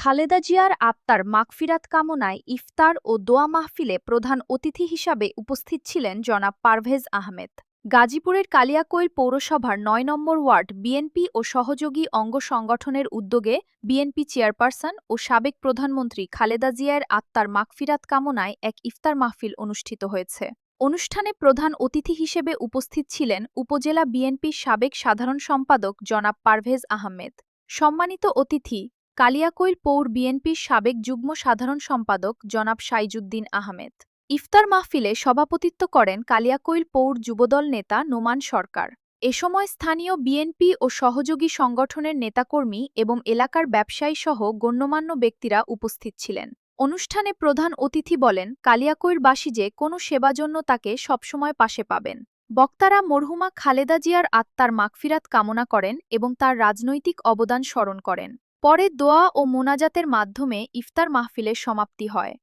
খালেদা জিয়ার আত্মার মাগফিরাত কামনায় ইফতার ও দোয়া মাহফিলে প্রধান অতিথি হিসাবে উপস্থিত ছিলেন জনাব পারভেজ আহমেদ। গাজীপুরের কালিয়াকৈর পৌরসভার ৯ নম্বর ওয়ার্ড বিএনপি ও সহযোগী অঙ্গ সংগঠনের উদ্যোগে বিএনপি চেয়ারপারসন ও সাবেক প্রধানমন্ত্রী খালেদা জিয়ার আত্মার মাগফিরাত কামনায় এক ইফতার মাহফিল অনুষ্ঠিত হয়েছে। অনুষ্ঠানে প্রধান অতিথি হিসেবে উপস্থিত ছিলেন উপজেলা বিএনপির সাবেক সাধারণ সম্পাদক জনাব পারভেজ আহমেদ। সম্মানিত অতিথি কালিয়াকৈর পৌর বিএনপির সাবেক যুগ্ম সাধারণ সম্পাদক জনাব সাইজুদ্দিন আহমেদ। ইফতার মাহফিলে সভাপতিত্ব করেন কালিয়াকৈর পৌর যুবদল নেতা নোমান সরকার। এ সময় স্থানীয় বিএনপি ও সহযোগী সংগঠনের নেতাকর্মী এবং এলাকার ব্যবসায়ীসহ গণ্যমান্য ব্যক্তিরা উপস্থিত ছিলেন। অনুষ্ঠানে প্রধান অতিথি বলেন, কালিয়াকৈরবাসী যে কোনো সেবার জন্য তাকে সবসময় পাশে পাবেন। বক্তারা মরহুমা খালেদা জিয়ার আত্মার মাগফিরাত কামনা করেন এবং তার রাজনৈতিক অবদান স্মরণ করেন। পরে দোয়া ও মোনাজাতের মাধ্যমে ইফতার মাহফিলের সমাপ্তি হয়।